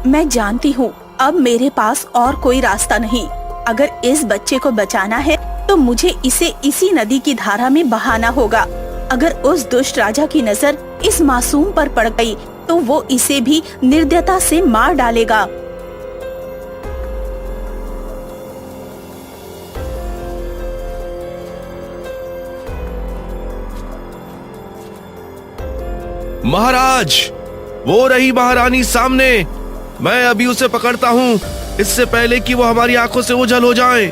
मैं जानती हूँ अब मेरे पास और कोई रास्ता नहीं। अगर इस बच्चे को बचाना है तो मुझे इसे इसी नदी की धारा में बहाना होगा। अगर उस दुष्ट राजा की नजर इस मासूम पर पड़ गई तो वो इसे भी निर्दयता से मार डालेगा। महाराज, वो रही महारानी सामने। मैं अभी उसे पकड़ता हूँ, इससे पहले कि वो हमारी आंखों से ओझल हो जाए।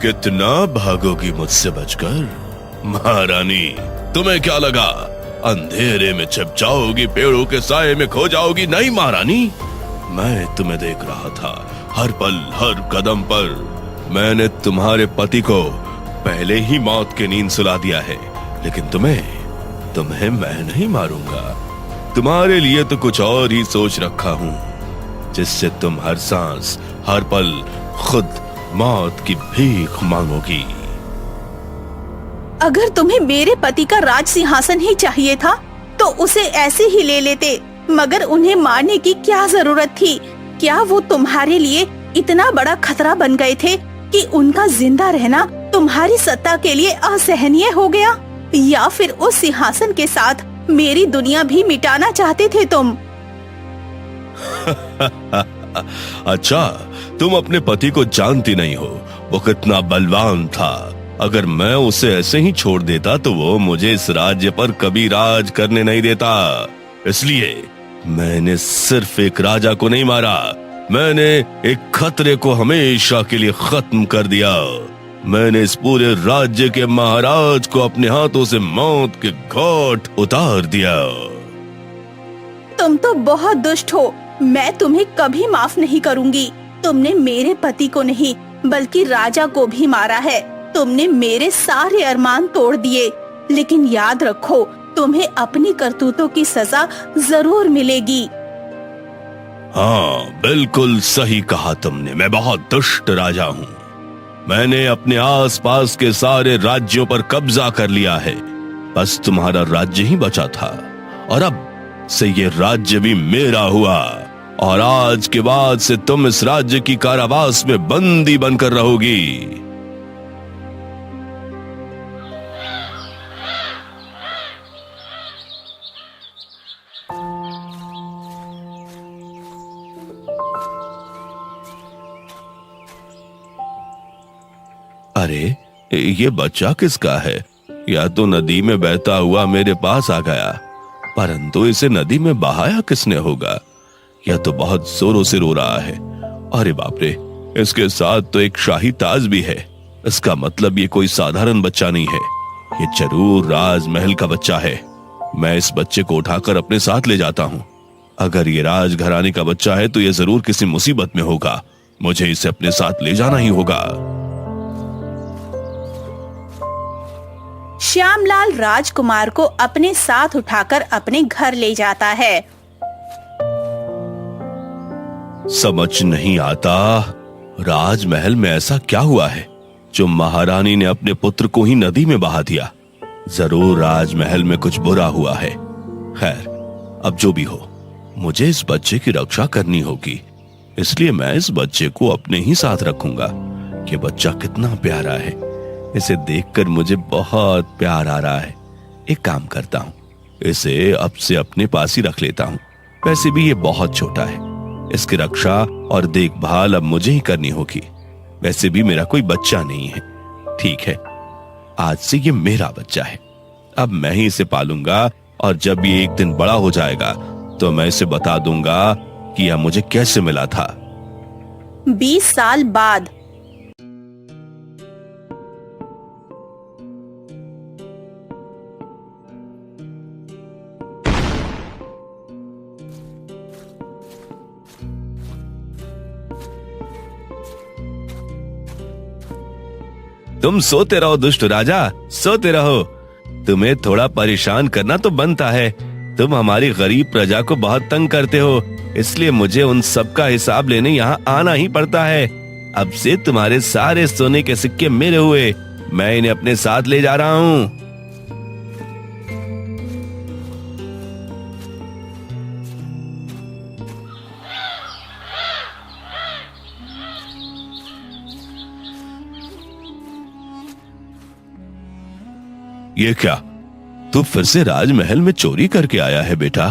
कितना भागोगी मुझसे बचकर? महारानी, तुम्हें क्या लगा अंधेरे में छिप जाओगी, पेड़ों के साए में खो जाओगी? नहीं महारानी, मैं तुम्हें देख रहा था हर पल हर कदम पर। मैंने तुम्हारे पति को पहले ही मौत की नींद सुला दिया है, लेकिन तुम्हें मैं नहीं मारूंगा। तुम्हारे लिए तो कुछ और ही सोच रखा हूं, जिससे तुम हर सांस हर पल खुद मौत की भीख मांगोगी। अगर तुम्हें मेरे पति का राज सिंहासन ही चाहिए था तो उसे ऐसे ही ले लेते, मगर उन्हें मारने की क्या जरूरत थी? क्या वो तुम्हारे लिए इतना बड़ा खतरा बन गए थे कि उनका जिंदा रहना तुम्हारी सत्ता के लिए असहनीय हो गया? या फिर उस सिंहासन के साथ मेरी दुनिया भी मिटाना चाहते थे तुम? अच्छा, तुम अपने पति को जानती नहीं हो, वो कितना बलवान था। अगर मैं उसे ऐसे ही छोड़ देता तो वो मुझे इस राज्य पर कभी राज करने नहीं देता। इसलिए मैंने सिर्फ एक राजा को नहीं मारा, मैंने एक खतरे को हमेशा के लिए खत्म कर दिया। मैंने इस पूरे राज्य के महाराज को अपने हाथों से मौत के घाट उतार दिया। तुम तो बहुत दुष्ट हो, मैं तुम्हें कभी माफ नहीं करूंगी। तुमने मेरे पति को नहीं बल्कि राजा को भी मारा है। तुमने मेरे सारे अरमान तोड़ दिए, लेकिन याद रखो तुम्हें अपनी करतूतों की सजा जरूर मिलेगी। हाँ, बिल्कुल सही कहा तुमने। मैं बहुत दुष्ट राजा हूँ। मैंने अपने आसपास के सारे राज्यों पर कब्जा कर लिया है, बस तुम्हारा राज्य ही बचा था, और अब से ये राज्य भी मेरा हुआ। और आज के बाद से तुम इस राज्य की कारावास में बंदी बनकर रहोगी। अरे, ये बच्चा किसका है? या तो नदी में बहता हुआ मेरे पास आ गया, परंतु इसे नदी में बहाया किसने होगा? यह तो बहुत जोरों से रो रहा है। अरे बाप रे, इसके साथ तो एक शाही ताज भी है। इसका मतलब ये कोई साधारण बच्चा नहीं है, ये जरूर राजमहल का बच्चा है। मैं इस बच्चे को उठाकर अपने साथ ले जाता हूँ। अगर ये राजघराने का बच्चा है तो ये जरूर किसी मुसीबत में होगा। मुझे इसे अपने साथ ले जाना ही होगा। श्यामलाल राजकुमार को अपने साथ उठाकर अपने घर ले जाता है। समझ नहीं आता, राजमहल में ऐसा क्या हुआ है जो महारानी ने अपने पुत्र को ही नदी में बहा दिया? जरूर राजमहल में कुछ बुरा हुआ है। खैर, अब जो भी हो, मुझे इस बच्चे की रक्षा करनी होगी, इसलिए मैं इस बच्चे को अपने ही साथ रखूंगा। ये बच्चा कितना प्यारा है, इसे देखकर मुझे बहुत प्यार आ रहा है। एक काम करता हूँ, इसे अब से अपने पास ही रख लेता हूँ। वैसे भी ये बहुत छोटा है, इसकी रक्षा और देखभाल अब मुझे ही करनी होगी। वैसे भी मेरा कोई बच्चा नहीं है। ठीक है, आज से ये मेरा बच्चा है। अब मैं ही इसे पालूंगा, और जब ये एक दिन बड़ा हो जाएगा तो मैं इसे बता दूंगा कि यह मुझे कैसे मिला था। 20 साल बाद। तुम सोते रहो दुष्ट राजा, सोते रहो। तुम्हें थोड़ा परेशान करना तो बनता है। तुम हमारी गरीब प्रजा को बहुत तंग करते हो, इसलिए मुझे उन सब का हिसाब लेने यहाँ आना ही पड़ता है। अब से तुम्हारे सारे सोने के सिक्के मेरे हुए। मैं इन्हें अपने साथ ले जा रहा हूं। ये क्या, तू फिर से राजमहल में चोरी करके आया है बेटा?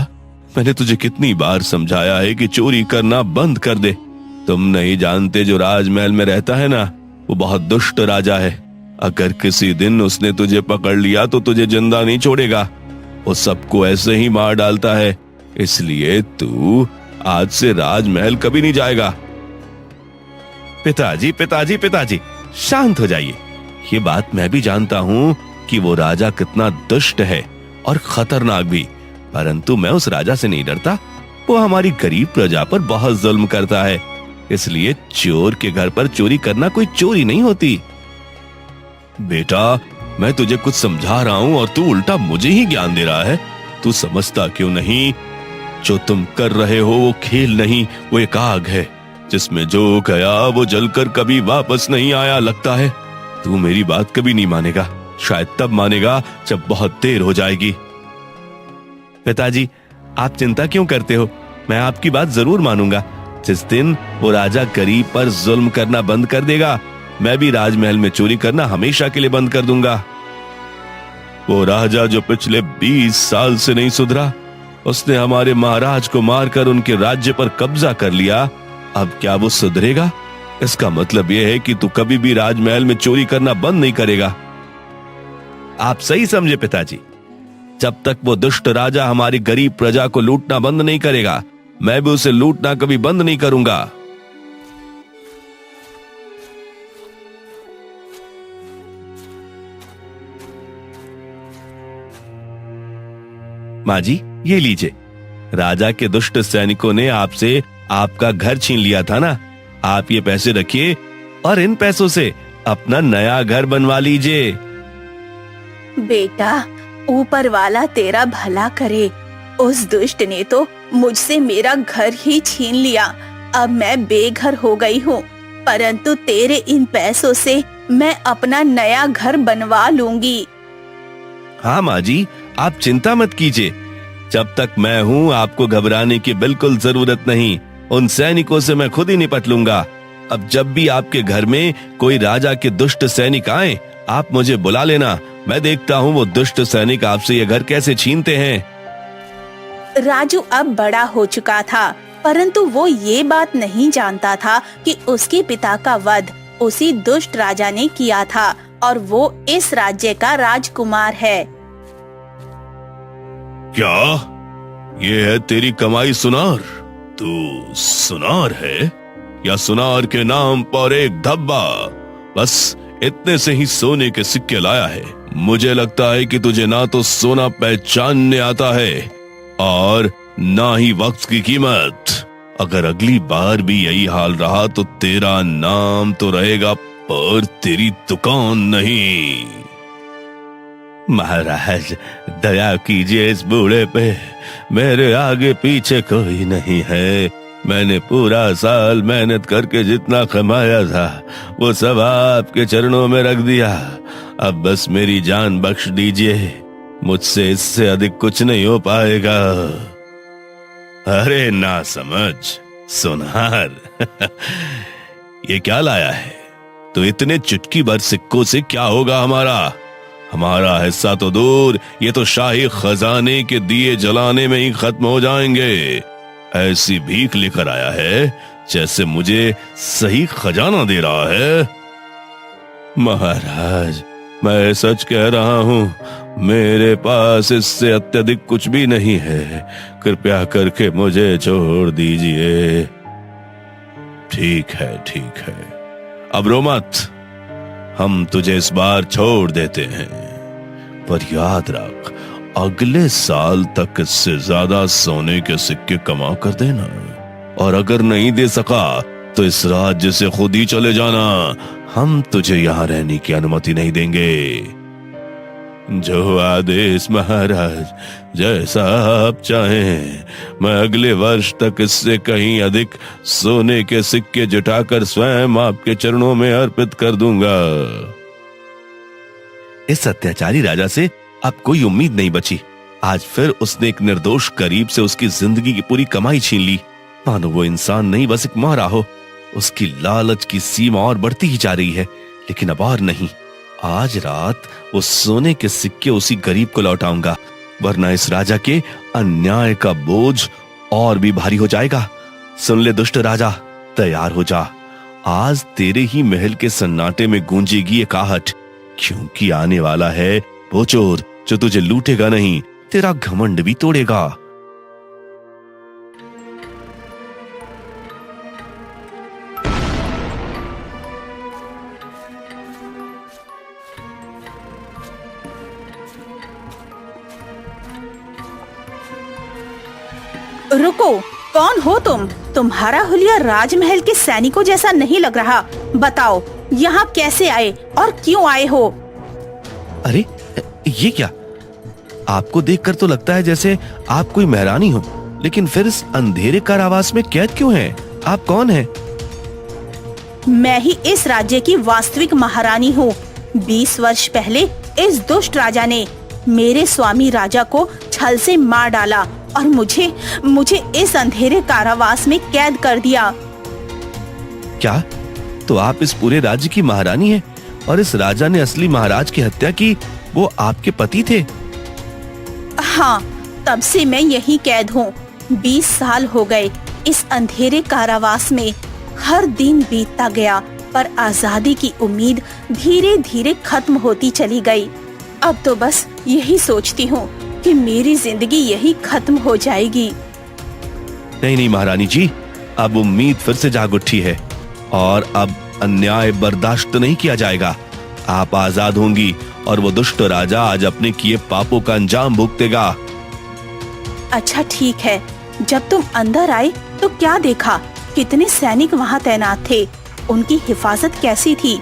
मैंने तुझे कितनी बार समझाया है कि चोरी करना बंद कर दे। तुम नहीं जानते, जो राजमहल में रहता है ना, वो बहुत दुष्ट राजा है। अगर किसी दिन उसने तुझे पकड़ लिया तो तुझे जिंदा नहीं छोड़ेगा। वो सबको ऐसे ही मार डालता है। इसलिए तू आज से राजमहल कभी नहीं जाएगा। पिताजी पिताजी पिताजी, शांत हो जाइए। ये बात मैं भी जानता हूं कि वो राजा कितना दुष्ट है और खतरनाक भी, परंतु मैं उस राजा से नहीं डरता। वो हमारी गरीब प्रजा पर बहुत जुल्म करता है। इसलिए चोर के घर पर चोरी करना कोई चोरी नहीं होती। बेटा, मैं तुझे कुछ समझा रहा हूं और तू उल्टा मुझे ही ज्ञान दे रहा है। तू समझता क्यों नहीं? जो तुम कर रहे हो वो खेल नहीं, वो एक आग है जिसमें जो गया वो जलकर कभी वापस नहीं आया। लगता है तू मेरी बात कभी नहीं मानेगा। शायद तब मानेगा जब बहुत देर हो जाएगी। पिताजी, आप चिंता क्यों करते हो? मैं आपकी बात जरूर मानूंगा। जिस दिन वो राजा गरीब पर जुल्म करना बंद कर देगा, मैं भी राजमहल में चोरी करना हमेशा के लिए बंद कर दूंगा। वो राजा जो पिछले 20 साल से नहीं सुधरा, उसने हमारे महाराज को मारकर उनके राज्य पर कब्जा कर लिया। अब क्या वो सुधरेगा? इसका मतलब यह है कि तू कभी भी राजमहल में चोरी करना बंद नहीं करेगा। आप सही समझे पिताजी। जब तक वो दुष्ट राजा हमारी गरीब प्रजा को लूटना बंद नहीं करेगा, मैं भी उसे लूटना कभी बंद नहीं करूंगा। माँ जी, ये लीजिए। राजा के दुष्ट सैनिकों ने आपसे आपका घर छीन लिया था ना। आप ये पैसे रखिए और इन पैसों से अपना नया घर बनवा लीजिए। बेटा, ऊपर वाला तेरा भला करे। उस दुष्ट ने तो मुझसे मेरा घर ही छीन लिया। अब मैं बेघर हो गई हूँ, परंतु तेरे इन पैसों से मैं अपना नया घर बनवा लूंगी। हाँ माँ जी, आप चिंता मत कीजिए। जब तक मैं हूँ आपको घबराने की बिल्कुल जरूरत नहीं। उन सैनिकों से मैं खुद ही निपट लूंगा। अब जब भी आपके घर में कोई राजा के दुष्ट सैनिक आए, आप मुझे बुला लेना। मैं देखता हूँ वो दुष्ट सैनिक आपसे ये घर कैसे छीनते हैं। राजू अब बड़ा हो चुका था, परंतु वो ये बात नहीं जानता था कि उसके पिता का वध उसी दुष्ट राजा ने किया था और वो इस राज्य का राजकुमार है। क्या ये है तेरी कमाई सुनार? तू सुनार है या सुनार के नाम पर एक धब्बा? बस इतने से ही सोने के सिक्के लाया है। मुझे लगता है कि तुझे ना तो सोना पहचानने आता है और ना ही वक्त की कीमत। अगर अगली बार भी यही हाल रहा तो तेरा नाम तो रहेगा पर तेरी दुकान नहीं। महाराज, दया कीजिए इस बूढ़े पे। मेरे आगे पीछे कोई नहीं है। मैंने पूरा साल मेहनत करके जितना कमाया था वो सब आपके चरणों में रख दिया। अब बस मेरी जान बख्श दीजिए। मुझसे इससे अधिक कुछ नहीं हो पाएगा। अरे ना समझ सुनार, ये क्या लाया है? तो इतने चुटकी भर सिक्कों से क्या होगा हमारा? हमारा हिस्सा तो दूर, ये तो शाही खजाने के दिए जलाने में ही खत्म हो जाएंगे। ऐसी भीख लेकर आया है जैसे मुझे सही खजाना दे रहा है। महाराज, मैं सच कह रहा हूं, मेरे पास इससे अत्यधिक कुछ भी नहीं है। कृपया करके मुझे छोड़ दीजिए। ठीक है, ठीक है, अब रो मत। हम तुझे इस बार छोड़ देते हैं, पर याद रख, अगले साल तक इससे ज्यादा सोने के सिक्के कमा कर देना। और अगर नहीं दे सका तो इस राज्य से खुद ही चले जाना। हम तुझे यहाँ रहने की अनुमति नहीं देंगे। जो आदेश महाराज, जैसा आप चाहें। मैं अगले वर्ष तक इससे कहीं अधिक सोने के सिक्के जुटाकर स्वयं आपके चरणों में अर्पित कर दूंगा। इस अत्याचारी राजा से अब कोई उम्मीद नहीं बची। आज फिर उसने एक निर्दोष गरीब से उसकी जिंदगी की पूरी कमाई छीन ली। मानो वो इंसान नहीं, बस एक मारा हो। उसकी लालच की सीमा और बढ़ती ही जा रही है, लेकिन अब और नहीं। आज रात वो सोने के सिक्के उसी गरीब को लौटाऊंगा, वरना इस राजा के अन्याय का बोझ और भी भारी हो जाएगा। सुन ले दुष्ट राजा, तैयार हो जा। आज तेरे ही महल के सन्नाटे में गूंजेगी एक आहट, क्योंकि आने वाला है वो चोर जो तुझे लूटेगा नहीं, तेरा घमंड भी तोड़ेगा। रुको, कौन हो तुम? तुम्हारा हुलिया राजमहल के सैनिकों जैसा नहीं लग रहा। बताओ, यहाँ कैसे आए और क्यों आए हो? अरे ये क्या? आपको देखकर तो लगता है जैसे आप कोई महारानी हो, लेकिन फिर इस अंधेरे कारावास में कैद क्यों हैं? आप कौन हैं? मैं ही इस राज्य की वास्तविक महारानी हूँ। 20 वर्ष पहले इस दुष्ट राजा ने मेरे स्वामी राजा को छल से मार डाला और मुझे इस अंधेरे कारावास में कैद कर दिया। क्या? तो आप इस पूरे राज्य की महारानी हैं और इस राजा ने असली महाराज की हत्या की, वो आपके पति थे? हाँ, तब से मैं यहीं कैद हूँ। 20 साल हो गए इस अंधेरे कारावास में। हर दिन बीतता गया, पर आजादी की उम्मीद धीरे धीरे खत्म होती चली गई। अब तो बस यही सोचती हूँ कि मेरी जिंदगी यही खत्म हो जाएगी। नहीं नहीं महारानी जी, अब उम्मीद फिर से जाग उठी है और अब अन्याय बर्दाश्त नहीं किया जाएगा। आप आजाद होंगी और वो दुष्ट राजा आज अपने किए पापों का अंजाम भुगतेगा। अच्छा ठीक है, जब तुम अंदर आए तो क्या देखा? कितने सैनिक वहाँ तैनात थे? उनकी हिफाजत कैसी थी?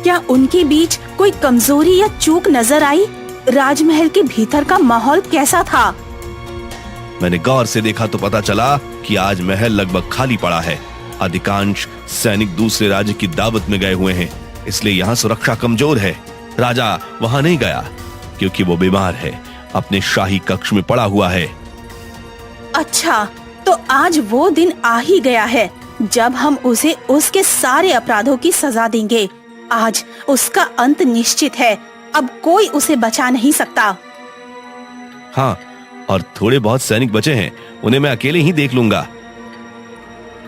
क्या उनके बीच कोई कमजोरी या चूक नजर आई? राजमहल के भीतर का माहौल कैसा था? मैंने गौर से देखा तो पता चला कि आज महल लगभग खाली पड़ा है। अधिकांश सैनिक दूसरे राज्य की दावत में गए हुए हैं, इसलिए यहाँ सुरक्षा कमजोर है। राजा वहाँ नहीं गया क्योंकि वो बीमार है, अपने शाही कक्ष में पड़ा हुआ है। अच्छा, तो आज वो दिन आ ही गया है जब हम उसे उसके सारे अपराधों की सजा देंगे। आज उसका अंत निश्चित है। अब कोई उसे बचा नहीं सकता। हाँ, और थोड़े बहुत सैनिक बचे हैं, उन्हें मैं अकेले ही देख लूंगा।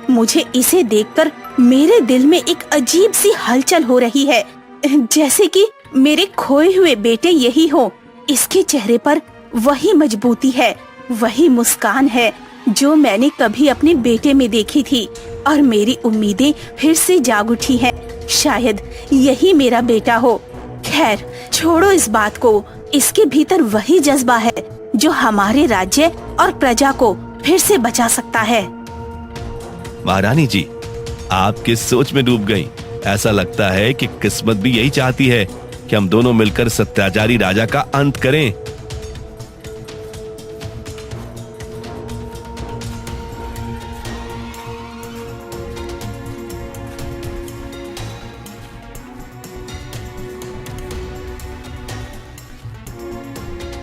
मुझे इसे देखकर मेरे दिल में एक अजीब सी हलचल हो रही है, जैसे कि मेरे खोए हुए बेटे यही हो। इसके चेहरे पर वही मजबूती है, वही मुस्कान है जो मैंने कभी अपने बेटे में देखी थी, और मेरी उम्मीदें फिर से जाग उठी हैं। शायद यही मेरा बेटा हो। खैर, छोड़ो इस बात को। इसके भीतर वही जज्बा है जो हमारे राज्य और प्रजा को फिर से बचा सकता है। महारानी जी, आप किस सोच में डूब गई? ऐसा लगता है कि किस्मत भी यही चाहती है कि हम दोनों मिलकर सत्याचारी राजा का अंत करें।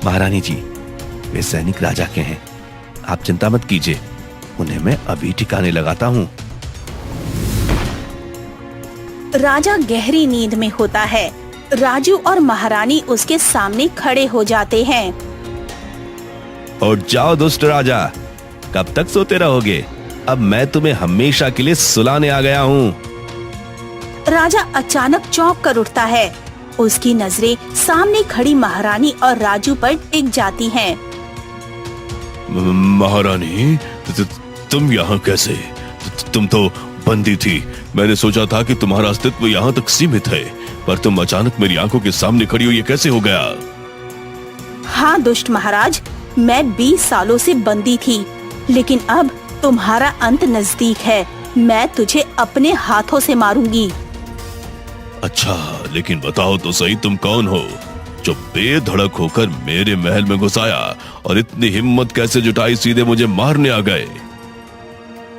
महारानी जी, वे सैनिक राजा के हैं, आप चिंता मत कीजिए, उन्हें मैं अभी ठिकाने लगाता हूँ। राजा गहरी नींद में होता है। राजू और महारानी उसके सामने खड़े हो जाते हैं। उठ जाओ दुष्ट राजा, कब तक सोते रहोगे? अब मैं तुम्हें हमेशा के लिए सुलाने आ गया हूँ। राजा अचानक चौंक कर उठता है। उसकी नजरें सामने खड़ी महारानी और राजू पर टिक जाती हैं। महारानी, तुम यहाँ कैसे? तुम तो बंदी थी। मैंने सोचा था कि तुम्हारा अस्तित्व यहाँ तक सीमित है, पर तुम अचानक मेरी आंखों के सामने खड़ी हो, ये कैसे हो गया? हाँ दुष्ट महाराज, मैं 20 सालों से बंदी थी, लेकिन अब तुम्हारा अंत नजदीक है। मैं तुझे अपने हाथों से मारूंगी। अच्छा, लेकिन बताओ तो सही, तुम कौन हो? जो बेधड़क होकर मेरे महल में घुस आया और इतनी हिम्मत कैसे जुटाई सीधे मुझे मारने आ गए।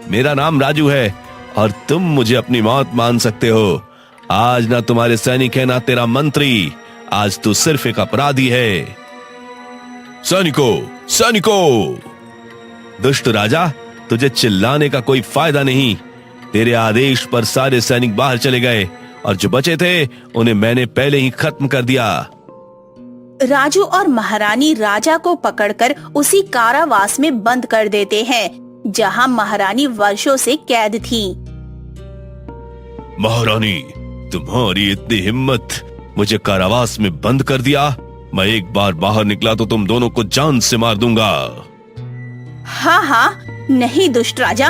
मेरा नाम राजू है और तुम मुझे अपनी मौत मान सकते हो। आज ना तुम्हारे सैनिक है ना तेरा मंत्री, आज तू सिर्फ एक अपराधी है। सैनिकों, सैनिकों! दुष्ट राजा, तुझे चिल्लाने का कोई फायदा नहीं। तेरे आदेश पर सारे सैनिक बाहर चले गए और जो बचे थे उन्हें मैंने पहले ही खत्म कर दिया। राजू और महारानी राजा को पकड़कर उसी कारावास में बंद कर देते हैं जहां महारानी वर्षों से कैद थी। महारानी, तुम्हारी इतनी हिम्मत, मुझे कारावास में बंद कर दिया। मैं एक बार बाहर निकला तो तुम दोनों को जान से मार दूंगा। हाँ हाँ, नहीं दुष्ट राजा,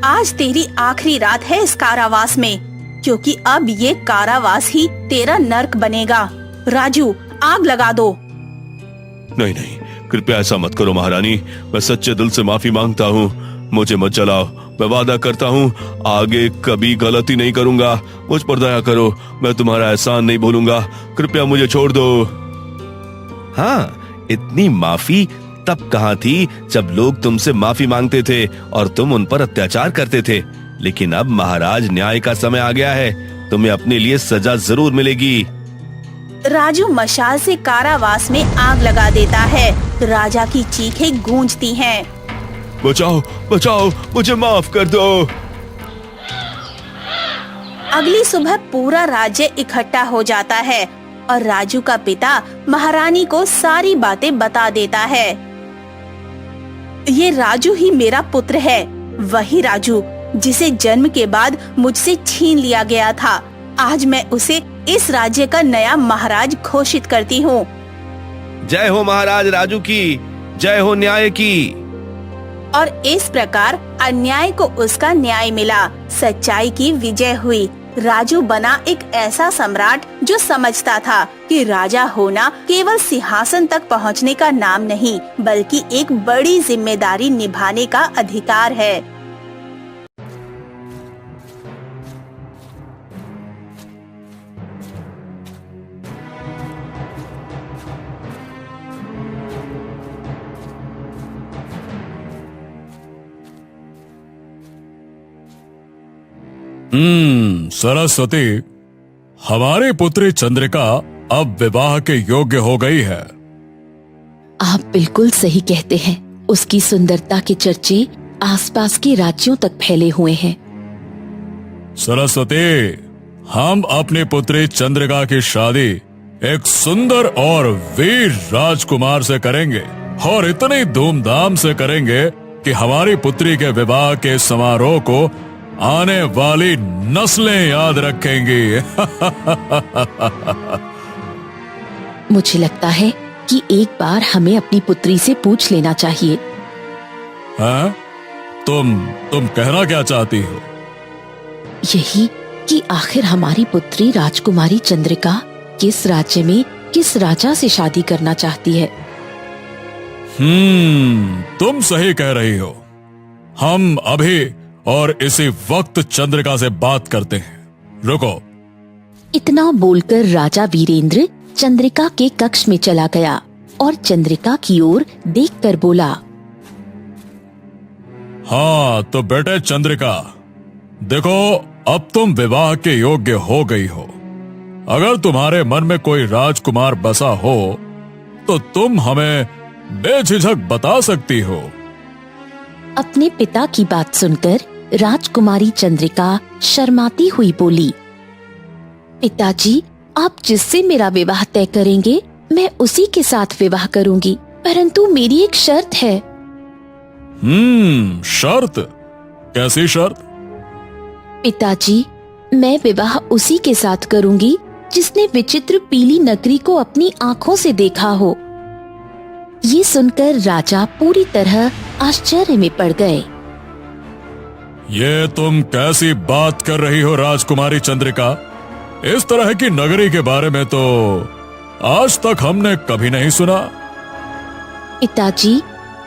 आज तेरी आखिरी रात है इस कारावास में, क्योंकि अब ये कारावास ही तेरा नर्क बनेगा। राजू, आग लगा दो। नहीं नहीं, कृपया ऐसा मत करो महारानी, मैं सच्चे दिल से माफी मांगता हूँ। मुझे मत जलाओ, मैं वादा करता हूँ आगे कभी गलती नहीं करूंगा। मुझ पर दया करो, मैं तुम्हारा एहसान नहीं भूलूंगा। कृपया मुझे छोड़ दो। हाँ, इतनी माफी तब कहाँ थी जब लोग तुमसे माफी मांगते थे और तुम उन पर अत्याचार करते थे। लेकिन अब महाराज, न्याय का समय आ गया है, तुम्हें अपने लिए सजा जरूर मिलेगी। राजू मशाल से कारावास में आग लगा देता है। राजा की चीखें गूंजती हैं। बचाओ, बचाओ, मुझे माफ कर दो। अगली सुबह पूरा राज्य इकट्ठा हो जाता है और राजू का पिता महारानी को सारी बातें बता देता है। ये राजू ही मेरा पुत्र है, वही राजू जिसे जन्म के बाद मुझसे छीन लिया गया था। आज मैं उसे इस राज्य का नया महाराज घोषित करती हूँ। जय हो महाराज राजू की, जय हो न्याय की। और इस प्रकार अन्याय को उसका न्याय मिला, सच्चाई की विजय हुई। राजू बना एक ऐसा सम्राट जो समझता था कि राजा होना केवल सिंहासन तक पहुंचने का नाम नहीं, बल्कि एक बड़ी जिम्मेदारी निभाने का अधिकार है। सरस्वती, हमारी पुत्री चंद्रिका अब विवाह के योग्य हो गई है। आप बिल्कुल सही कहते हैं। उसकी सुंदरता के चर्चे आसपास के राज्यों तक फैले हुए हैं। सरस्वती, हम अपनी पुत्री चंद्रिका की शादी एक सुंदर और वीर राजकुमार से करेंगे, और इतनी धूमधाम से करेंगे कि हमारी पुत्री के विवाह के समारोह को आने वाली नस्लें याद रखेंगी। मुझे लगता है कि एक बार हमें अपनी पुत्री से पूछ लेना चाहिए। हाँ? तुम कहना क्या चाहती हो? यही कि आखिर हमारी पुत्री राजकुमारी चंद्रिका किस राज्य में किस राजा से शादी करना चाहती है। तुम सही कह रही हो। हम अभी और इसी वक्त चंद्रिका से बात करते हैं। रुको। इतना बोलकर राजा वीरेंद्र चंद्रिका के कक्ष में चला गया और चंद्रिका की ओर देखकर बोला, हाँ तो बेटे चंद्रिका, देखो अब तुम विवाह के योग्य हो गई हो। अगर तुम्हारे मन में कोई राजकुमार बसा हो तो तुम हमें बेझिझक बता सकती हो। अपने पिता की बात सुनकर राजकुमारी चंद्रिका शर्माती हुई बोली, पिताजी, आप जिससे मेरा विवाह तय करेंगे मैं उसी के साथ विवाह करूंगी, परंतु मेरी एक शर्त है। शर्त? कैसी शर्त? पिताजी, मैं विवाह उसी के साथ करूंगी जिसने विचित्र पीली नगरी को अपनी आंखों से देखा हो। ये सुनकर राजा पूरी तरह आश्चर्य में पड़ गए। ये तुम कैसी बात कर रही हो राजकुमारी चंद्रिका? इस तरह की नगरी के बारे में तो आज तक हमने कभी नहीं सुना। पिताजी,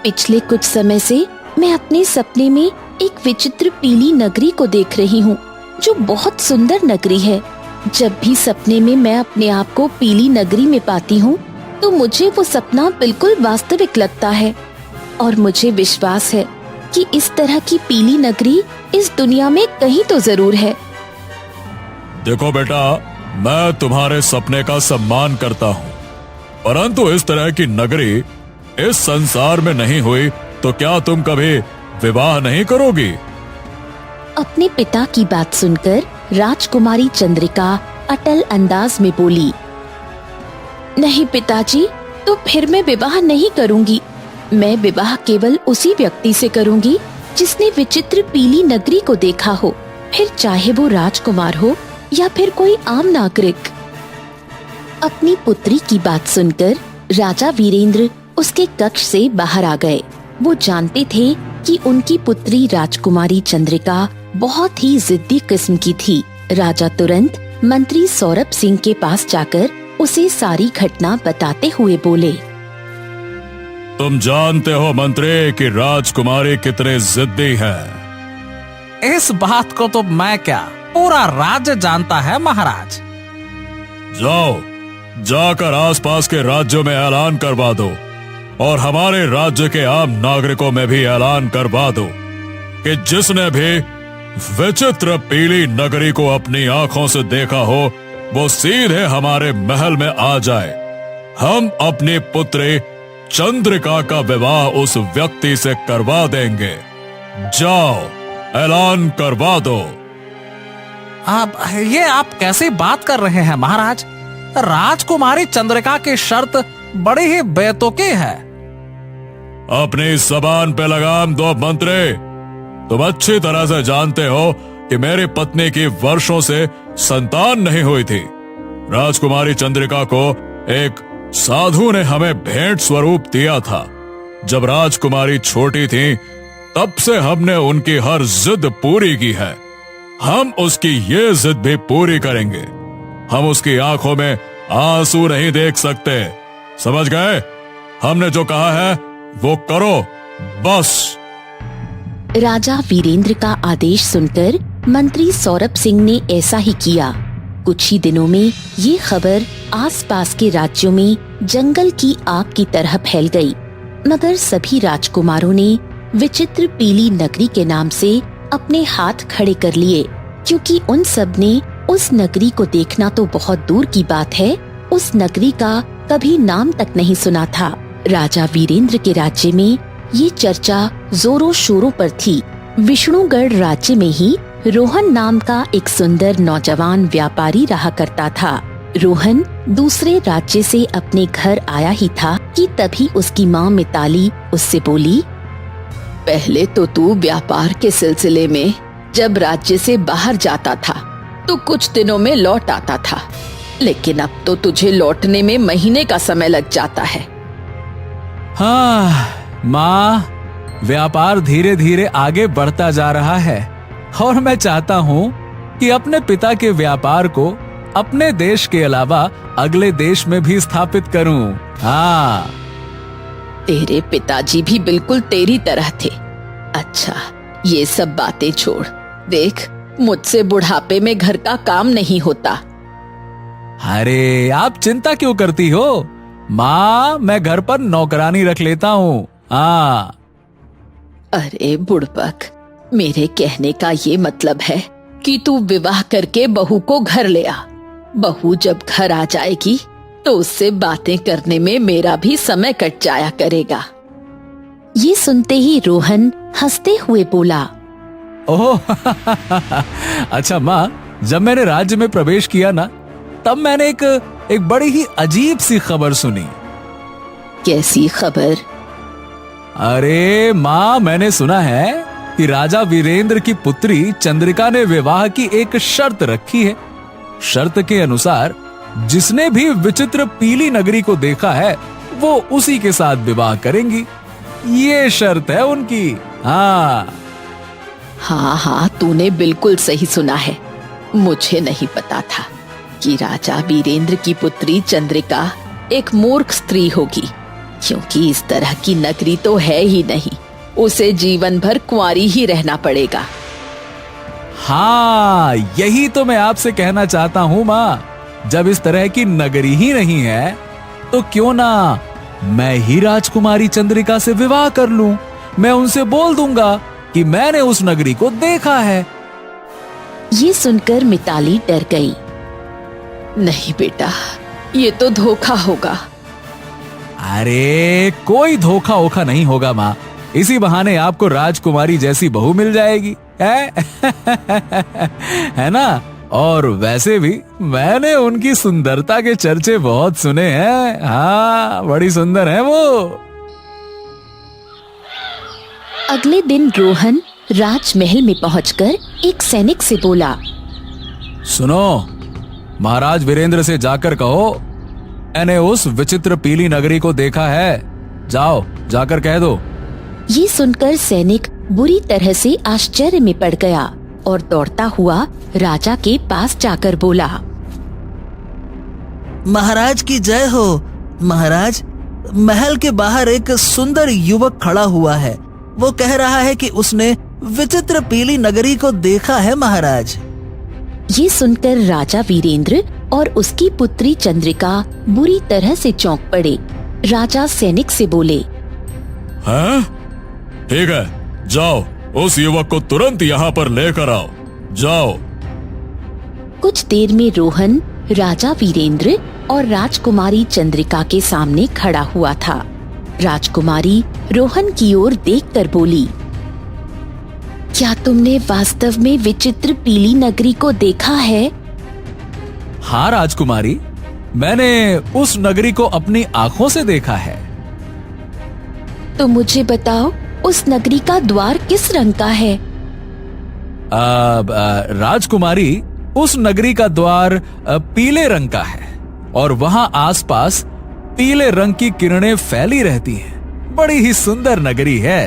पिछले कुछ समय से मैं अपने सपने में एक विचित्र पीली नगरी को देख रही हूँ, जो बहुत सुंदर नगरी है। जब भी सपने में मैं अपने आप को पीली नगरी में पाती हूँ तो मुझे वो सपना बिल्कुल वास्तविक लगता है और मुझे विश्वास है कि इस तरह की पीली नगरी इस दुनिया में कहीं तो जरूर है। देखो बेटा, मैं तुम्हारे सपने का सम्मान करता हूँ, परंतु इस तरह की नगरी इस संसार में नहीं हुई तो क्या तुम कभी विवाह नहीं करोगी? अपने पिता की बात सुनकर राजकुमारी चंद्रिका अटल अंदाज में बोली, नहीं पिताजी, तो फिर मैं विवाह नहीं करूंगी। मैं विवाह केवल उसी व्यक्ति से करूंगी जिसने विचित्र पीली नगरी को देखा हो, फिर चाहे वो राजकुमार हो या फिर कोई आम नागरिक। अपनी पुत्री की बात सुनकर राजा वीरेंद्र उसके कक्ष से बाहर आ गए। वो जानते थे कि उनकी पुत्री राजकुमारी चंद्रिका बहुत ही जिद्दी किस्म की थी। राजा तुरंत मंत्री सौरभ सिंह के पास जाकर उसे सारी घटना बताते हुए बोले, तुम जानते हो मंत्री कि राजकुमारी कितने जिद्दी है। इस बात को तो मैं क्या, पूरा राज्य जानता है महाराज। जाओ, जाकर आसपास के राज्यों में ऐलान करवा दो और हमारे राज्य के आम नागरिकों में भी ऐलान करवा दो कि जिसने भी विचित्र पीली नगरी को अपनी आंखों से देखा हो वो सीधे हमारे महल में आ जाए। हम अपनी पुत्री चंद्रिका का विवाह उस व्यक्ति से करवा देंगे। जाओ, ऐलान करवा दो। अब ये आप कैसी बात कर रहे हैं महाराज? राजकुमारी चंद्रिका की शर्त बड़ी ही बेतुकी है। अपनी जबान पे लगाम दो मंत्री। तुम अच्छी तरह से जानते हो कि मेरी पत्नी की वर्षों से संतान नहीं हुई थी। राजकुमारी चंद्रिका को एक साधु ने हमें भेंट स्वरूप दिया था। जब राजकुमारी छोटी थी तब से हमने उनकी हर जिद पूरी की है। हम उसकी ये जिद भी पूरी करेंगे। हम उसकी आंखों में आंसू नहीं देख सकते, समझ गए? हमने जो कहा है वो करो, बस। राजा वीरेंद्र का आदेश सुनकर मंत्री सौरभ सिंह ने ऐसा ही किया। कुछ ही दिनों में ये खबर आसपास के राज्यों में जंगल की आग की तरह फैल गई। मगर सभी राजकुमारों ने विचित्र पीली नगरी के नाम से अपने हाथ खड़े कर लिए, क्योंकि उन सब ने उस नगरी को देखना तो बहुत दूर की बात है, उस नगरी का कभी नाम तक नहीं सुना था। राजा वीरेंद्र के राज्य में ये चर्चा जोरों शोरों पर थी। विष्णुगढ़ राज्य में ही रोहन नाम का एक सुंदर नौजवान व्यापारी रहा करता था। रोहन दूसरे राज्य से अपने घर आया ही था कि तभी उसकी माँ मिताली उससे बोली, पहले तो तू व्यापार के सिलसिले में जब राज्य से बाहर जाता था तो कुछ दिनों में लौट आता था, लेकिन अब तो तुझे लौटने में महीने का समय लग जाता है। हाँ माँ, व्यापार धीरे धीरे आगे बढ़ता जा रहा है और मैं चाहता हूँ कि अपने पिता के व्यापार को अपने देश के अलावा अगले देश में भी स्थापित करूँ। हाँ, तेरे पिताजी भी बिल्कुल तेरी तरह थे। अच्छा, ये सब बातें छोड़, देख मुझसे बुढ़ापे में घर का काम नहीं होता। अरे आप चिंता क्यों करती हो माँ, मैं घर पर नौकरानी रख लेता हूँ। हाँ। अरे बुड़बक, मेरे कहने का ये मतलब है कि तू विवाह करके बहू को घर ले आ। बहू जब घर आ जाएगी तो उससे बातें करने में मेरा भी समय कट जाया करेगा। ये सुनते ही रोहन हंसते हुए बोला, ओह अच्छा माँ, जब मैंने राज्य में प्रवेश किया ना, तब मैंने एक बड़ी ही अजीब सी खबर सुनी। कैसी खबर? अरे माँ, मैंने सुना है कि राजा वीरेंद्र की पुत्री चंद्रिका ने विवाह की एक शर्त रखी है। शर्त के अनुसार जिसने भी विचित्र पीली नगरी को देखा है वो उसी के साथ विवाह करेंगी। ये शर्त है उनकी। हाँ हाँ, तूने बिल्कुल सही सुना है। मुझे नहीं पता था कि राजा वीरेंद्र की पुत्री चंद्रिका एक मूर्ख स्त्री होगी, क्योंकि इस तरह की नगरी तो है ही नहीं। उसे जीवन भर कुंवारी ही रहना पड़ेगा। हाँ, यही तो मैं आपसे कहना चाहता हूँ माँ। जब इस तरह की नगरी ही नहीं है तो क्यों ना मैं ही राजकुमारी चंद्रिका से विवाह कर लूं। मैं उनसे बोल दूंगा कि मैंने उस नगरी को देखा है। ये सुनकर मिताली डर गई। नहीं बेटा, ये तो धोखा होगा। अरे कोई धोखा ओखा नहीं होगा माँ, इसी बहाने आपको राजकुमारी जैसी बहू मिल जाएगी है? है ना? और वैसे भी मैंने उनकी सुंदरता के चर्चे बहुत सुने हैं। हाँ, बड़ी सुंदर है वो। अगले दिन रोहन राजमहल में पहुंचकर एक सैनिक से बोला, सुनो, महाराज वीरेंद्र से जाकर कहो मैंने उस विचित्र पीली नगरी को देखा है। जाओ, जाकर कह दो। ये सुनकर सैनिक बुरी तरह से आश्चर्य में पड़ गया और दौड़ता हुआ राजा के पास जाकर बोला, महाराज की जय हो। महाराज, महल के बाहर एक सुंदर युवक खड़ा हुआ है। वो कह रहा है कि उसने विचित्र पीली नगरी को देखा है महाराज। ये सुनकर राजा वीरेंद्र और उसकी पुत्री चंद्रिका बुरी तरह से चौंक पड़े। राजा सैनिक से बोले, हैं? ठीक है, जाओ उस युवक को तुरंत यहाँ पर लेकर आओ। जाओ। कुछ देर में रोहन राजा वीरेंद्र और राजकुमारी चंद्रिका के सामने खड़ा हुआ था। राजकुमारी रोहन की ओर देखकर बोली, क्या तुमने वास्तव में विचित्र पीली नगरी को देखा है? हाँ राजकुमारी, मैंने उस नगरी को अपनी आंखों से देखा है। तो मुझे बताओ, उस नगरी का द्वार किस रंग का है? राजकुमारी, उस नगरी का द्वार पीले रंग का है और वहां आसपास पीले रंग की किरणें फैली रहती हैं। बड़ी ही सुंदर नगरी है।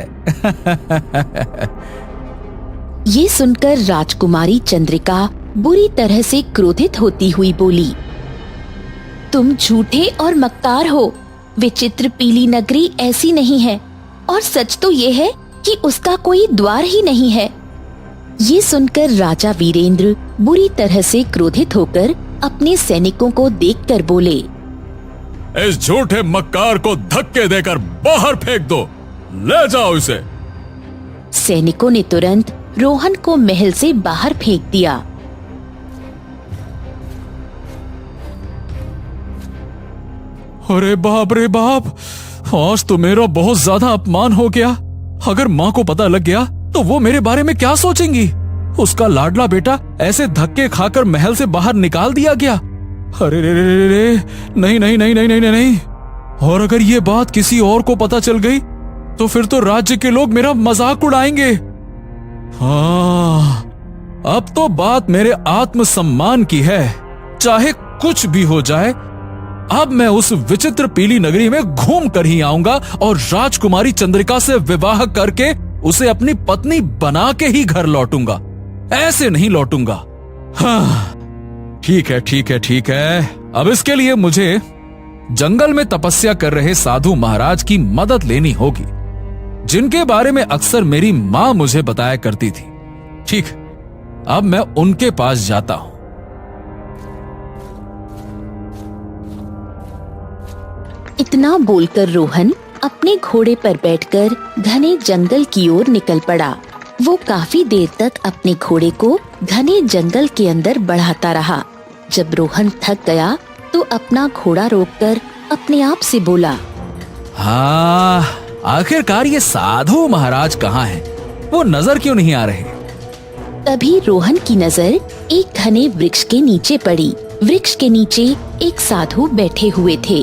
ये सुनकर राजकुमारी चंद्रिका बुरी तरह से क्रोधित होती हुई बोली, तुम झूठे और मक्कार हो। विचित्र पीली नगरी ऐसी नहीं है और सच तो ये है कि उसका कोई द्वार ही नहीं है। ये सुनकर राजा वीरेंद्र बुरी तरह से क्रोधित होकर अपने सैनिकों को देखकर बोले, इस झूठे मक्कार को धक्के देकर बाहर फेंक दो। ले जाओ इसे। सैनिकों ने तुरंत रोहन को महल से बाहर फेंक दिया। अरे बाप रे बाप, आज तो मेरा बहुत ज्यादा अपमान हो गया। अगर माँ को पता लग गया तो वो मेरे बारे में क्या सोचेंगी? उसका लाडला बेटा ऐसे धक्के खाकर महल से बाहर निकाल दिया गया। अरे रे रे रे रे, नहीं नहीं नहीं नहीं नहीं नहीं। और अगर ये बात किसी और को पता चल गई तो फिर तो राज्य के लोग मेरा मजाक उड़ाएंगे। हाँ, अब तो बात मेरे आत्मसम्मान की है। चाहे कुछ भी हो जाए, अब मैं उस विचित्र पीली नगरी में घूम कर ही आऊंगा और राजकुमारी चंद्रिका से विवाह करके उसे अपनी पत्नी बना के ही घर लौटूंगा। ऐसे नहीं लौटूंगा। हाँ, ठीक है ठीक है ठीक है। अब इसके लिए मुझे जंगल में तपस्या कर रहे साधु महाराज की मदद लेनी होगी, जिनके बारे में अक्सर मेरी मां मुझे बताया करती थी। ठीक, अब मैं उनके पास जाता हूं। इतना बोलकर रोहन अपने घोड़े पर बैठकर घने जंगल की ओर निकल पड़ा। वो काफी देर तक अपने घोड़े को घने जंगल के अंदर बढ़ाता रहा। जब रोहन थक गया तो अपना घोड़ा रोककर अपने आप से बोला, हाँ, आखिरकार ये साधु महाराज कहाँ हैं? वो नजर क्यों नहीं आ रहे? तभी रोहन की नजर एक घने वृक्ष के नीचे पड़ी। वृक्ष के नीचे एक साधु बैठे हुए थे।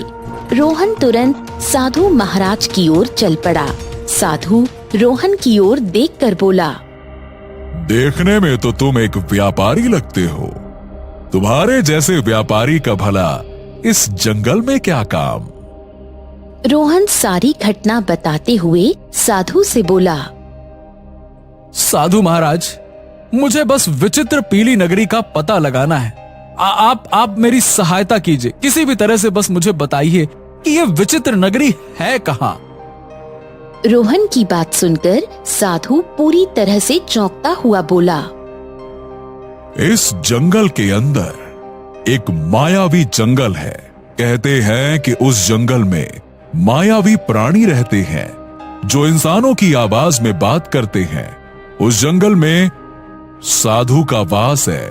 रोहन तुरंत साधु महाराज की ओर चल पड़ा। साधु रोहन की ओर देखकर बोला, देखने में तो तुम एक व्यापारी लगते हो। तुम्हारे जैसे व्यापारी का भला इस जंगल में क्या काम? रोहन सारी घटना बताते हुए साधु से बोला, साधु महाराज, मुझे बस विचित्र पीली नगरी का पता लगाना है। आप मेरी सहायता कीजिए। किसी भी तरह से बस मुझे बताइए कि ये विचित्र नगरी है कहाँ। रोहन की बात सुनकर साधु पूरी तरह से चौंकता हुआ बोला, इस जंगल के अंदर एक मायावी जंगल है कहते हैं कि उस जंगल में मायावी प्राणी रहते हैं जो इंसानों की आवाज में बात करते हैं। उस जंगल में साधु का वास है।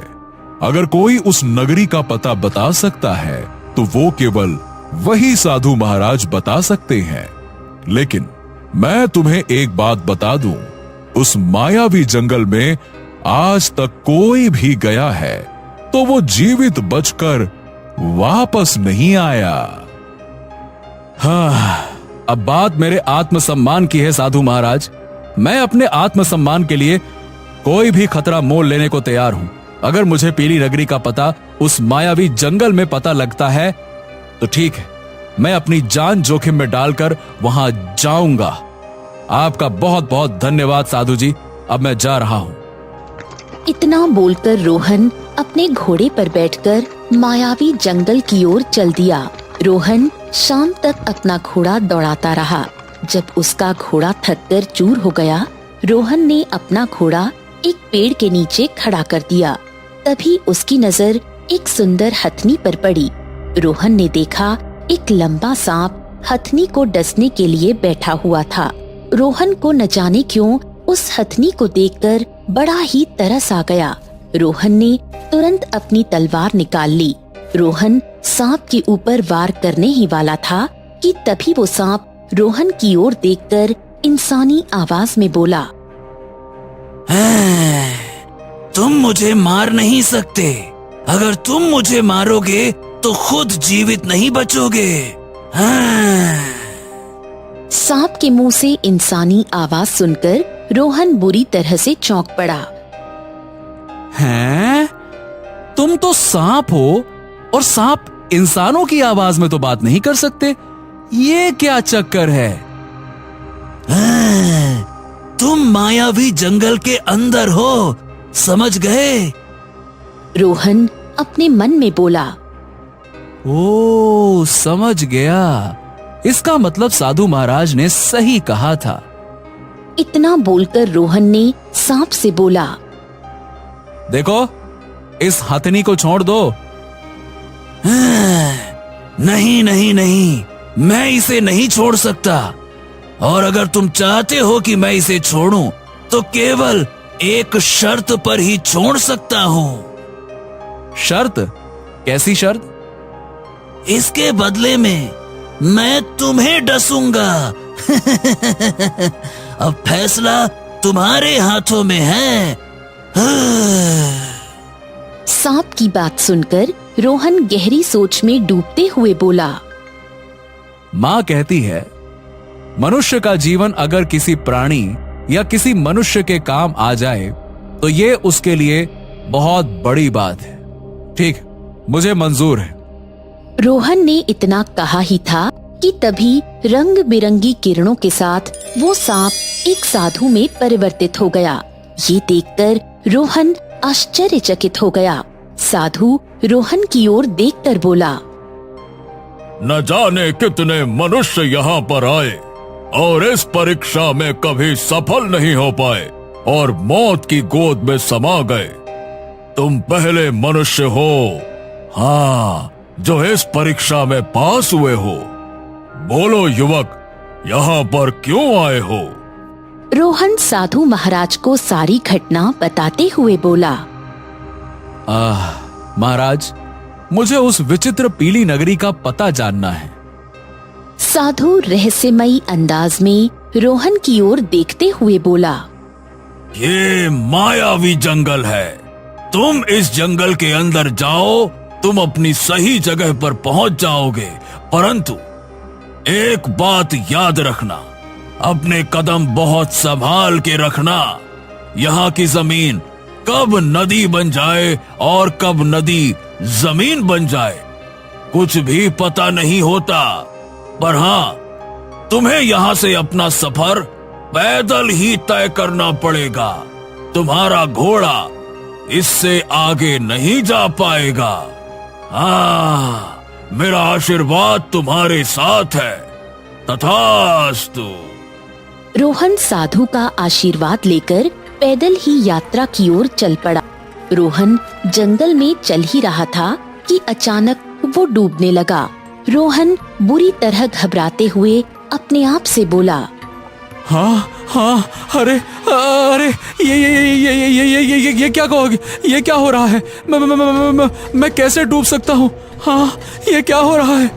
अगर कोई उस नगरी का पता बता सकता है तो वो केवल वही साधु महाराज बता सकते हैं। लेकिन मैं तुम्हें एक बात बता दूं, उस मायावी जंगल में आज तक कोई भी गया है तो वो जीवित बचकर वापस नहीं आया। हाँ, अब बात मेरे आत्मसम्मान की है साधु महाराज। मैं अपने आत्मसम्मान के लिए कोई भी खतरा मोल लेने को तैयार हूं। अगर मुझे पीली नगरी का पता उस मायावी जंगल में पता लगता है तो ठीक है, मैं अपनी जान जोखिम में डालकर वहां जाऊंगा। आपका बहुत बहुत धन्यवाद साधु जी, अब मैं जा रहा हूं। इतना बोलकर रोहन अपने घोड़े पर बैठकर मायावी जंगल की ओर चल दिया। रोहन शाम तक अपना घोड़ा दौड़ाता रहा। जब उसका घोड़ा थककर चूर हो गया, रोहन ने अपना घोड़ा एक पेड़ के नीचे खड़ा कर दिया। तभी उसकी नजर एक सुंदर हथनी पर पड़ी। रोहन ने देखा एक लंबा सांप हथनी को डसने के लिए बैठा हुआ था। रोहन को न जाने क्यों उस हथनी को देखकर बड़ा ही तरस आ गया। रोहन ने तुरंत अपनी तलवार निकाल ली। रोहन सांप के ऊपर वार करने ही वाला था कि तभी वो सांप रोहन की ओर देखकर इंसानी आवाज में बोला, तुम मुझे मार नहीं सकते। अगर तुम मुझे मारोगे तो खुद जीवित नहीं बचोगे। सांप के मुंह से इंसानी आवाज सुनकर रोहन बुरी तरह से चौंक पड़ा। हैं? तुम तो सांप हो और सांप इंसानों की आवाज में तो बात नहीं कर सकते। ये क्या चक्कर है? तुम मायावी जंगल के अंदर हो, समझ गए? रोहन अपने मन में बोला, ओ, समझ गया। इसका मतलब साधु महाराज ने सही कहा था। इतना बोलकर रोहन ने सांप से बोला, देखो, इस हथनी को छोड़ दो। नहीं नहीं नहीं, मैं इसे नहीं छोड़ सकता। और अगर तुम चाहते हो कि मैं इसे छोड़ूं तो केवल एक शर्त पर ही छोड़ सकता हूँ। शर्त? कैसी शर्त? इसके बदले में मैं तुम्हें डसूंगा। अब फैसला तुम्हारे हाथों में है। सांप की बात सुनकर रोहन गहरी सोच में डूबते हुए बोला, माँ कहती है, मनुष्य का जीवन अगर किसी प्राणी या किसी मनुष्य के काम आ जाए तो ये उसके लिए बहुत बड़ी बात है। ठीक, मुझे मंजूर है। रोहन ने इतना कहा ही था कि तभी रंग बिरंगी किरणों के साथ वो सांप एक साधु में परिवर्तित हो गया। ये देखकर रोहन आश्चर्यचकित हो गया। साधु रोहन की ओर देखकर बोला, न जाने कितने मनुष्य यहाँ पर आए और इस परीक्षा में कभी सफल नहीं हो पाए और मौत की गोद में समा गए। तुम पहले मनुष्य हो, हाँ, जो इस परीक्षा में पास हुए हो। बोलो युवक, यहाँ पर क्यों आए हो? रोहन साधु महाराज को सारी घटना बताते हुए बोला, महाराज, मुझे उस विचित्र पीली नगरी का पता जानना है। साधु रहस्यमयी अंदाज में रोहन की ओर देखते हुए बोला, ये मायावी जंगल है। तुम इस जंगल के अंदर जाओ, तुम अपनी सही जगह पर पहुंच जाओगे। परंतु एक बात याद रखना, अपने कदम बहुत संभाल के रखना। यहाँ की जमीन कब नदी बन जाए और कब नदी जमीन बन जाए, कुछ भी पता नहीं होता। पर हाँ, तुम्हें यहाँ से अपना सफर पैदल ही तय करना पड़ेगा। तुम्हारा घोड़ा इससे आगे नहीं जा पाएगा। हाँ, मेरा आशीर्वाद तुम्हारे साथ है। तथास्तु। रोहन साधु का आशीर्वाद लेकर पैदल ही यात्रा की ओर चल पड़ा। रोहन जंगल में चल ही रहा था कि अचानक वो डूबने लगा। रोहन बुरी तरह घबराते हुए अपने आप से बोला, हाँ हाँ, अरे अरे ये क्या कहोगे? ये क्या हो रहा है? मैं कैसे डूब सकता हूँ? हाँ, ये क्या हो रहा है?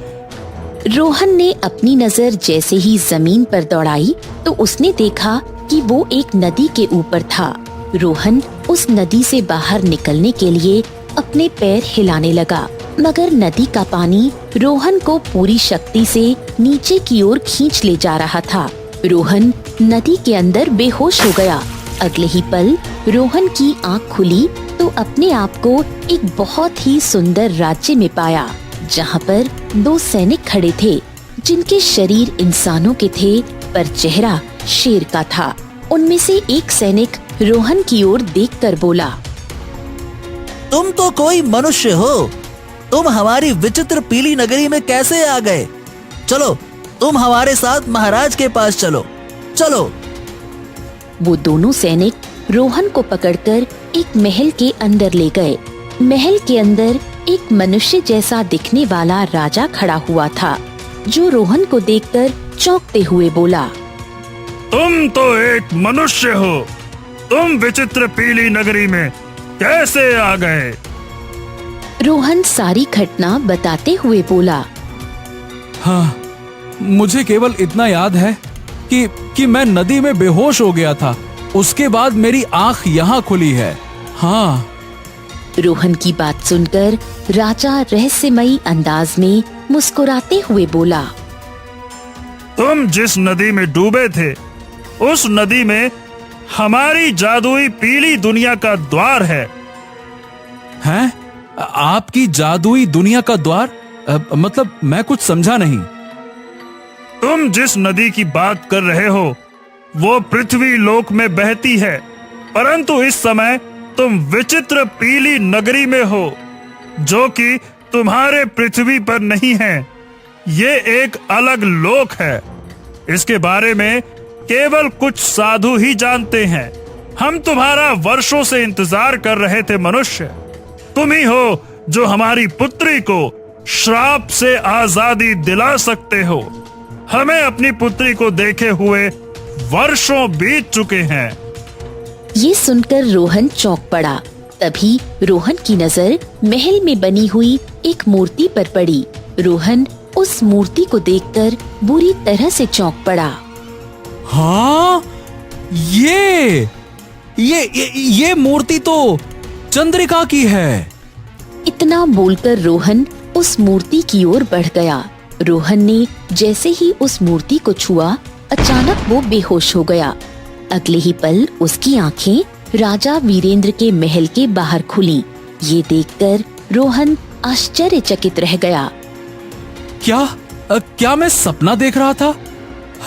रोहन ने अपनी नजर जैसे ही जमीन पर दौड़ाई तो उसने देखा कि वो एक नदी के ऊपर था। रोहन उस नदी से बाहर निकलने के लिए अपने पैर हिलाने लगा, मगर नदी का पानी रोहन को पूरी शक्ति से नीचे की ओर खींच ले जा रहा था। रोहन नदी के अंदर बेहोश हो गया। अगले ही पल रोहन की आंख खुली तो अपने आप को एक बहुत ही सुंदर राज्य में पाया, जहाँ पर 2 सैनिक खड़े थे, जिनके शरीर इंसानों के थे पर चेहरा शेर का था। उनमें से एक सैनिक रोहन की ओर देखकर बोला, तुम तो कोई मनुष्य हो, तुम हमारी विचित्र पीली नगरी में कैसे आ गए? चलो, तुम हमारे साथ महाराज के पास चलो, चलो। वो दोनों सैनिक रोहन को पकड़कर एक महल के अंदर ले गए। महल के अंदर एक मनुष्य जैसा दिखने वाला राजा खड़ा हुआ था, जो रोहन को देखकर चौंकते हुए बोला, तुम तो एक मनुष्य हो, तुम विचित्र पीली नगरी में कैसे आ गए? रोहन सारी घटना बताते हुए बोला, हाँ, मुझे केवल इतना याद है कि मैं नदी में बेहोश हो गया था। उसके बाद मेरी आंख यहाँ खुली है। हाँ। रोहन की बात सुनकर राजा रहस्यमयी अंदाज में मुस्कुराते हुए बोला, तुम जिस नदी में डूबे थे, उस नदी में हमारी जादुई पीली दुनिया का द्वार है। हैं? आपकी जादुई दुनिया का द्वार? मतलब मैं कुछ समझा नहीं। तुम जिस नदी की बात कर रहे हो वो पृथ्वी लोक में बहती है, परंतु इस समय तुम विचित्र पीली नगरी में हो, जो कि तुम्हारे पृथ्वी पर नहीं है। ये एक अलग लोक है। इसके बारे में केवल कुछ साधु ही जानते हैं। हम तुम्हारा वर्षों से इंतजार कर रहे थे मनुष्य। तुम ही हो जो हमारी पुत्री को श्राप से आजादी दिला सकते हो। हमें अपनी पुत्री को देखे हुए वर्षों बीत चुके हैं। ये सुनकर रोहन चौंक पड़ा। तभी रोहन की नजर महल में बनी हुई एक मूर्ति पर पड़ी। रोहन उस मूर्ति को देखकर बुरी तरह से चौंक पड़ा। हाँ, ये मूर्ति तो चंद्रिका की है। इतना बोलकर रोहन उस मूर्ति की ओर बढ़ गया। रोहन ने जैसे ही उस मूर्ति को छुआ, अचानक वो बेहोश हो गया। अगले ही पल उसकी आंखें राजा वीरेंद्र के महल के बाहर खुली। ये देखकर रोहन आश्चर्यचकित रह गया। क्या मैं सपना देख रहा था?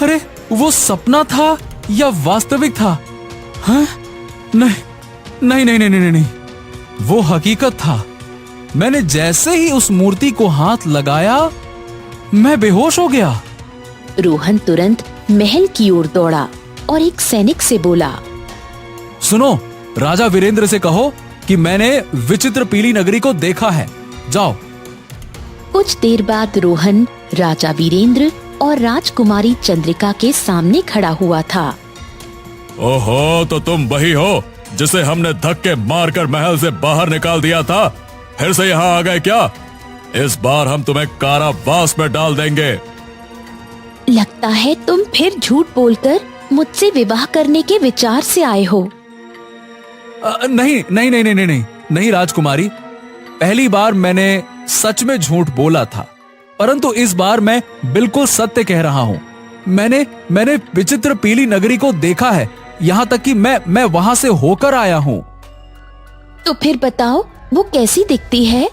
अरे, वो सपना था या वास्तविक था? हाँ? नहीं, वो हकीकत था। मैंने जैसे ही उस मूर्ति को हाथ लगाया, मैं बेहोश हो गया। रोहन तुरंत महल की ओर दौड़ा और एक सैनिक से बोला, सुनो, राजा वीरेंद्र से कहो कि मैंने विचित्र पीली नगरी को देखा है। जाओ। कुछ देर बाद रोहन राजा वीरेंद्र और राजकुमारी चंद्रिका के सामने खड़ा हुआ था। ओहो, तो तुम वही हो जिसे हमने धक्के मारकर महल से बाहर निकाल दिया था। फिर से यहाँ आ गए क्या? इस बार हम तुम्हें कारावास में डाल देंगे। लगता है तुम फिर झूठ बोलकर मुझसे विवाह करने के विचार से आए हो। नहीं राजकुमारी, पहली बार मैंने सच में झूठ बोला था, परंतु इस बार मैं बिल्कुल सत्य कह रहा हूँ। मैंने विचित्र पीली नगरी को देखा है, यहाँ तक कि मैं वहाँ से होकर आया हूँ। तो फिर बताओ, वो कैसी दिखती है?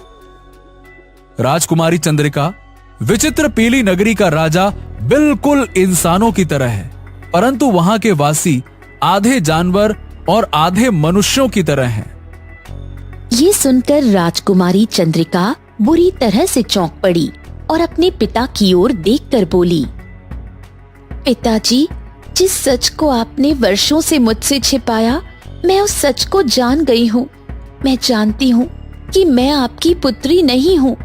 राजकुमारी चंद्रिका, विचित्र पीली नगरी का राजा बिल्कुल इंसानों की तरह है, परंतु वहां के वासी आधे जानवर और आधे मनुष्यों की तरह हैं। ये सुनकर राजकुमारी चंद्रिका बुरी तरह से चौंक पड़ी और अपने पिता की ओर देखकर बोली, पिताजी, जिस सच को आपने वर्षों से मुझसे छिपाया, मैं उस सच को जान गई हूँ। मैं जानती हूँ कि मैं आपकी पुत्री नहीं हूँ।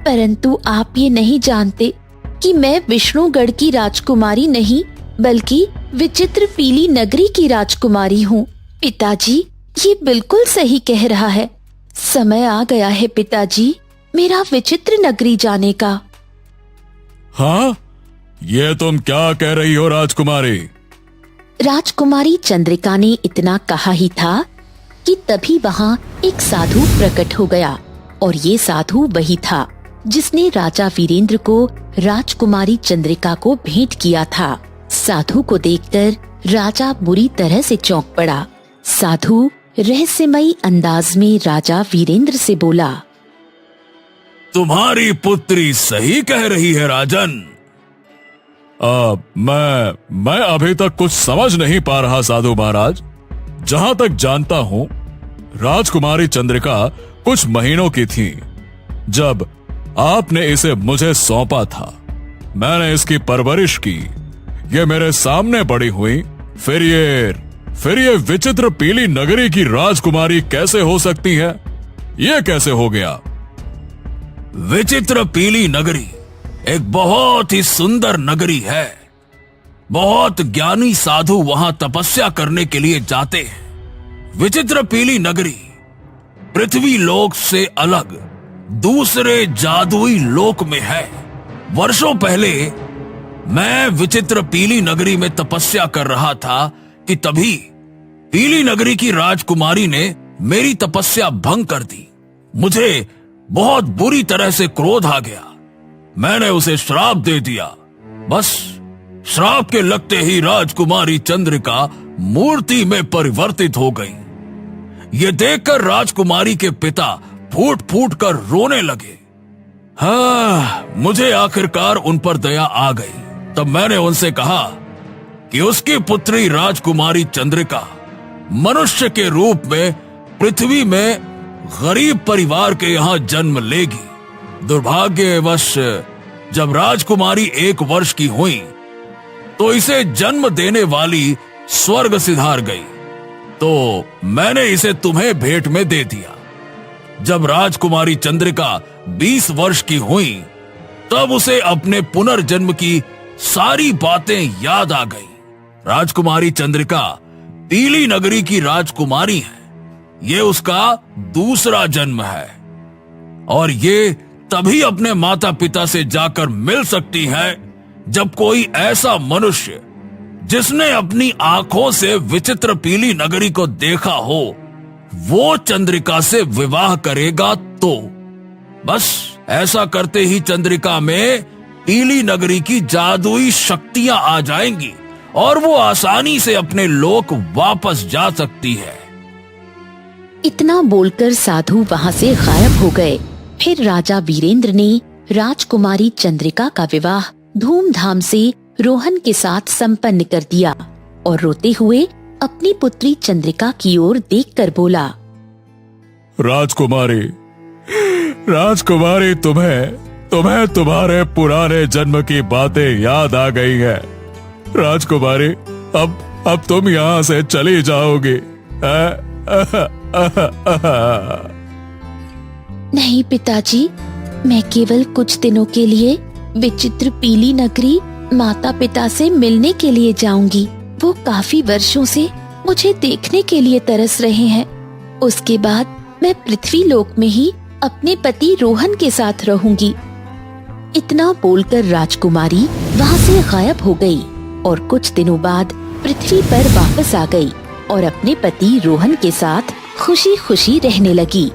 परंतु आप ये नहीं जानते कि मैं विष्णुगढ़ की राजकुमारी नहीं बल्कि विचित्र पीली नगरी की राजकुमारी हूँ। पिताजी, ये बिल्कुल सही कह रहा है। समय आ गया है पिताजी मेरा विचित्र नगरी जाने का। हाँ, ये तुम क्या कह रही हो राजकुमारी? राजकुमारी चंद्रिका ने इतना कहा ही था कि तभी वहाँ एक साधु प्रकट हो गया, और ये साधु वही था जिसने राजा वीरेंद्र को राजकुमारी चंद्रिका को भेंट किया था। साधु को देखकर राजा बुरी तरह से चौंक पड़ा। साधु रहस्यमयी अंदाज में राजा वीरेंद्र से बोला, तुम्हारी पुत्री सही कह रही है राजन। मैं अभी तक कुछ समझ नहीं पा रहा साधु महाराज। जहां तक जानता हूँ राजकुमारी चंद्रिका कुछ महीनों की थी जब आपने इसे मुझे सौंपा था। मैंने इसकी परवरिश की, ये मेरे सामने बड़ी हुई। फिर ये विचित्र पीली नगरी की राजकुमारी कैसे हो सकती है? ये कैसे हो गया? विचित्र पीली नगरी एक बहुत ही सुंदर नगरी है। बहुत ज्ञानी साधु वहां तपस्या करने के लिए जाते हैं। विचित्र पीली नगरी पृथ्वी लोक से अलग दूसरे जादुई लोक में है। वर्षों पहले मैं विचित्र पीली नगरी में तपस्या कर रहा था कि तभी पीली नगरी की राजकुमारी ने मेरी तपस्या भंग कर दी। मुझे बहुत बुरी तरह से क्रोध आ गया। मैंने उसे श्राप दे दिया। बस श्राप के लगते ही राजकुमारी चंद्रिका मूर्ति में परिवर्तित हो गई। ये देखकर राजकुमारी के पिता फूट फूट कर रोने लगे। हाँ, मुझे आखिरकार उन पर दया आ गई। तब मैंने उनसे कहा कि उसकी पुत्री राजकुमारी चंद्रिका मनुष्य के रूप में पृथ्वी में गरीब परिवार के यहाँ जन्म लेगी। दुर्भाग्यवश जब राजकुमारी 1 वर्ष की हुई तो इसे जन्म देने वाली स्वर्ग सिधार गई, तो मैंने इसे तुम्हें भेंट में दे दिया। जब राजकुमारी चंद्रिका 20 वर्ष की हुई तब उसे अपने पुनर्जन्म की सारी बातें याद आ गई। राजकुमारी चंद्रिका पीली नगरी की राजकुमारी है। ये उसका दूसरा जन्म है और ये तभी अपने माता पिता से जाकर मिल सकती है जब कोई ऐसा मनुष्य जिसने अपनी आंखों से विचित्र पीली नगरी को देखा हो वो चंद्रिका से विवाह करेगा। तो बस ऐसा करते ही चंद्रिका में पीली नगरी की जादुई शक्तियां आ जाएंगी और वो आसानी से अपने लोक वापस जा सकती है। इतना बोलकर साधु वहाँ से गायब हो गए। फिर राजा वीरेंद्र ने राजकुमारी चंद्रिका का विवाह धूमधाम से रोहन के साथ संपन्न कर दिया और रोते हुए अपनी पुत्री चंद्रिका की ओर देखकर बोला, राजकुमारी तुम्हें तुम्हारे पुराने जन्म की बातें याद आ गई है। राजकुमारी, अब तुम यहाँ से चली जाओगी। नहीं पिताजी, मैं केवल कुछ दिनों के लिए विचित्र पीली नगरी माता पिता से मिलने के लिए जाऊंगी। वो काफी वर्षों से मुझे देखने के लिए तरस रहे हैं। उसके बाद मैं पृथ्वी लोक में ही अपने पति रोहन के साथ रहूंगी। इतना बोलकर राजकुमारी वहाँ से गायब हो गई और कुछ दिनों बाद पृथ्वी पर वापस आ गई और अपने पति रोहन के साथ खुशी खुशी रहने लगी।